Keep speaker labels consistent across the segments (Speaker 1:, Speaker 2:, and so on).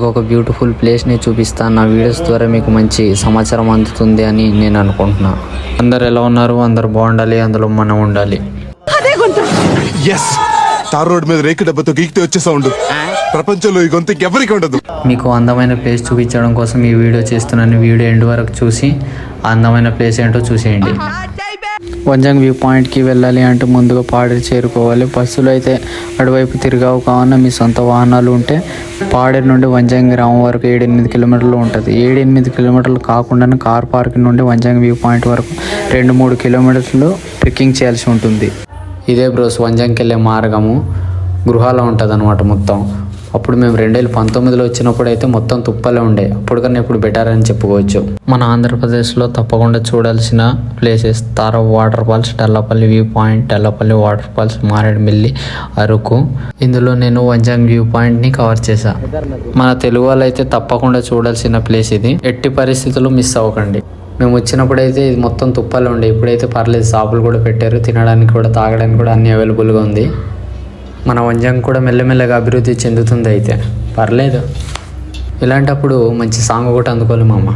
Speaker 1: మీకు ఒక బ్యూటిఫుల్ ప్లేస్ని చూపిస్తాను. నా వీడియోస్ ద్వారా మీకు మంచి సమాచారం అందుతుంది అని నేను అనుకుంటున్నా. అందరు ఎలా ఉన్నారు? అందరు బాగుండాలి, అందులో మనం ఉండాలి.
Speaker 2: తార్ రోడ్ మీద రేకు డబ్బతో గీకితే వచ్చే సౌండ్ ప్రపంచంలో ఈ గొంతు ఎవరికి ఉండదు.
Speaker 1: మీకు అందమైన ప్లేస్ చూపించడం కోసం ఈ వీడియో చేస్తున్నాను. వీడియో ఎండ్ వరకు చూసి ఆ అందమైన ప్లేస్ ఏంటో చూసేయండి. వంజంగి వ్యూ పాయింట్కి వెళ్ళాలి అంటే ముందుగా పాడేరు చేరుకోవాలి. బస్సులు అయితే అటువైపు తిరిగావు కావున మీ సొంత వాహనాలు ఉంటే పాడేరు నుండి వంజంగి గ్రామం వరకు 7-8 కిలోమీటర్లు ఉంటుంది. 7-8 కిలోమీటర్లు కాకుండా కార్ పార్కింగ్ నుండి వంజంగి వ్యూ పాయింట్ వరకు 2-3 కిలోమీటర్లు ట్రెక్కింగ్ చేయాల్సి ఉంటుంది. ఇదే బ్రోస్ వంజంగికి వెళ్ళే మార్గము. గృహాలో ఉంటుంది అనమాట మొత్తం. అప్పుడు మేము 2019లో వచ్చినప్పుడు అయితే మొత్తం తుప్పలే ఉండే. అప్పటికన్నా ఇప్పుడు బెటర్ అని చెప్పుకోవచ్చు. మన ఆంధ్రప్రదేశ్లో తప్పకుండా చూడాల్సిన ప్లేసెస్ తారవ్ waterfalls, Tellapalli view point, Tellapalli waterfalls, Maredumilli, Araku. ఇందులో నేను వంజంగి వ్యూ పాయింట్ని కవర్ చేశా. మన తెలుగు వాళ్ళు అయితే తప్పకుండా చూడాల్సిన ప్లేస్ ఇది. ఎట్టి పరిస్థితుల్లో మిస్ అవ్వకండి. మేము వచ్చినప్పుడైతే ఇది మొత్తం తుప్పలే ఉండే. ఇప్పుడైతే పర్లేదు, షాపులు కూడా పెట్టారు. తినడానికి కూడా తాగడానికి కూడా అన్ని అవైలబుల్గా ఉంది. మన వంజంగి కూడా మెల్లమెల్లగా అభివృద్ధి చెందుతుంది. అయితే పర్లేదు. ఇలాంటప్పుడు మంచి సాంగ్ ఒకటి అందుకోవాలి మామ.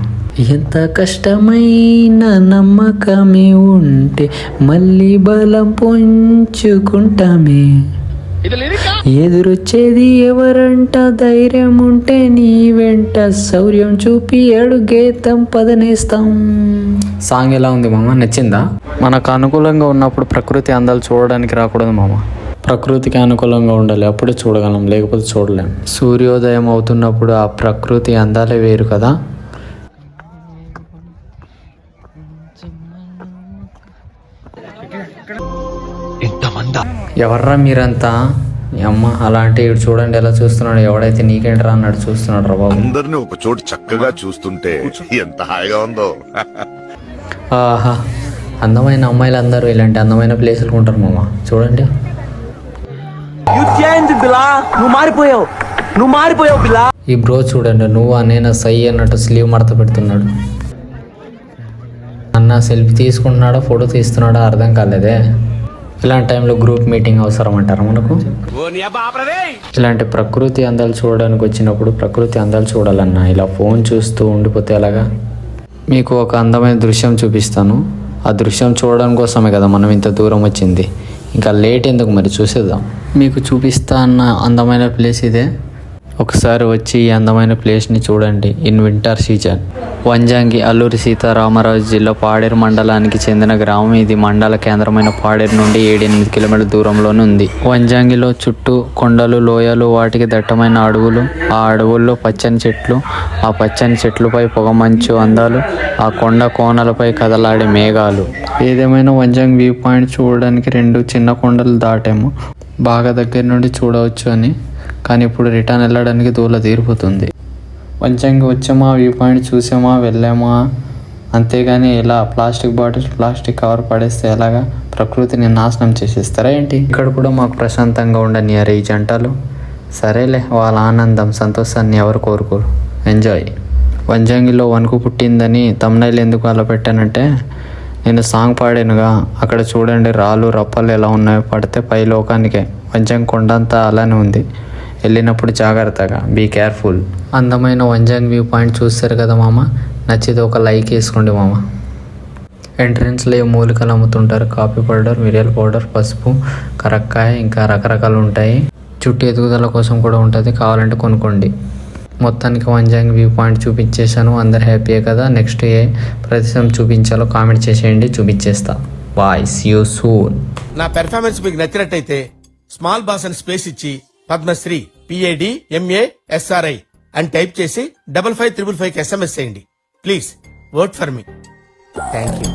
Speaker 1: ఎంత కష్టమైన నమ్మకమే ఉంటే మళ్ళీ బలం పొంచుకుంటామే, ఎదురొచ్చేది ఎవరంట ధైర్యం ఉంటే నీ వెంట శౌర్యం చూపి అడుగేతం పదనేస్తాం. సాంగ్ ఎలా ఉంది మామ? నచ్చిందా? మనకు అనుకూలంగా ఉన్నప్పుడు ప్రకృతి అందాలు చూడడానికి రాకూడదు మామ. ప్రకృతికి అనుకూలంగా ఉండాలి, అప్పుడే చూడగలం, లేకపోతే చూడలేం. సూర్యోదయం అవుతున్నప్పుడు ఆ ప్రకృతి అందాలే వేరు కదా. ఎవర్రా మీరంతా? అమ్మ అలాంటి ఇటు చూడండి ఎలా చూస్తున్నాడు. ఎవడైతే నీకేంట్రా అన్నాడు చూస్తున్నాడు రా బాబు.
Speaker 2: అందరిని ఒక చోటు చక్కగా చూస్తుంటే ఎంత హాయిగా ఉందో.
Speaker 1: ఆహా, అందమైన అమ్మాయిలు అందరూ ఇలాంటి అందమైన ప్లేసులు ఉంటారు మామ. చూడండి. ఈ బ్రో చూడండి, నువ్వు నేను సై అన్నట్టు స్లీవ్ మడత పెడుతున్నాడు. అన్న సెల్ఫీ తీసుకుంటున్నాడా ఫోటో తీస్తున్నాడా అర్థం కాలేదే. ఇలాంటి టైంలో గ్రూప్ మీటింగ్ అవసరం అంటారా మనకు? ఇలాంటి ప్రకృతి అందాలు చూడడానికి వచ్చినప్పుడు ప్రకృతి అందాలు చూడాలన్నా ఇలా ఫోన్ చూస్తూ ఉండిపోతే ఎలాగా? మీకు ఒక అందమైన దృశ్యం చూపిస్తాను. ఆ దృశ్యం చూడడం కోసమే కదా మనం ఇంత దూరం వచ్చింది. ఇంకా లేట్ ఎందుకు మరి, చూసేద్దాం. మీకు చూపిస్తా అన్న అందమైన ప్లేస్ ఇదే. ఒకసారి వచ్చి ఈ అందమైన ప్లేస్ని చూడండి. In winter season. Vanjangi Alluri Sitaramaraju జిల్లా పాడేరు మండలానికి చెందిన గ్రామం ఇది. మండల కేంద్రమైన పాడేరు నుండి 7-8 కిలోమీటర్ల దూరంలోనే ఉంది. వంజంగిలో చుట్టూ కొండలు, లోయలు, వాటికి దట్టమైన అడవులు, ఆ అడవుల్లో పచ్చని చెట్లు, ఆ పచ్చని చెట్లపై పొగమంచు అందాలు, ఆ కొండ కోనలపై కదలాడే మేఘాలు. ఏదేమైనా వంజంగి వ్యూ పాయింట్ చూడడానికి 2 చిన్న కొండలు దాటాము. బాగా దగ్గర నుండి చూడవచ్చు అని, కానీ ఇప్పుడు రిటర్న్ వెళ్ళడానికి దూల తీరిపోతుంది. వంజంగి వచ్చామా, వ్యూ పాయింట్ చూసామా, వెళ్ళామా, అంతేగాని ఇలా ప్లాస్టిక్ బాటిల్స్, ప్లాస్టిక్ కవర్ పడేస్తే ఎలాగా? ప్రకృతిని నాశనం చేసేస్తారా ఏంటి? ఇక్కడ కూడా మాకు ప్రశాంతంగా ఉండనియారు ఈ జంటలు. సరేలే, వాళ్ళ ఆనందం సంతోషాన్ని ఎవరు కోరుకోరు. ఎంజాయ్. వంజంగిలో వణుకు పుట్టిందని తమ్నైల్ ఎందుకు అలా పెట్టానంటే, నేను సాంగ్ పాడానుగా, అక్కడ చూడండి రాళ్ళు రప్పలు ఎలా ఉన్నాయో, పడితే పై లోకానికే. వంజంగి కొండంతా అలానే ఉంది. వెళ్ళినప్పుడు జాగ్రత్తగా, బీ కేర్ఫుల్. అందమైన వంజంగి వ్యూ పాయింట్ చూస్తారు కదా మామ. నచ్చితే ఒక లైక్ వేసుకోండి మామ. ఎంట్రన్స్లో మూలికలు అమ్ముతుంటారు. కాఫీ పౌడర్, మిరియాల పౌడర్, పసుపు, కరక్కాయ, ఇంకా రకరకాలు ఉంటాయి. చుట్టూ ఎదుగుదల కోసం కూడా ఉంటుంది, కావాలంటే కొనుక్కోండి. మొత్తానికి వంజంగి వ్యూ పాయింట్ చూపించేశాను. అందరు హ్యాపీయే కదా. నెక్స్ట్ ఏ ప్రదేశం చూపించాలో కామెంట్ చేసేయండి, చూపించేస్తా. Bye, see you soon.
Speaker 3: నా పెర్ఫార్మెన్స్ మీకు నచ్చినట్టయితే స్మాల్ బాస్ అని స్పేస్ ఇచ్చి పద్మశ్రీ PADMASRI అని టైప్ చేసి 5555 SMS చేయండి. Please vote for me. Thank you.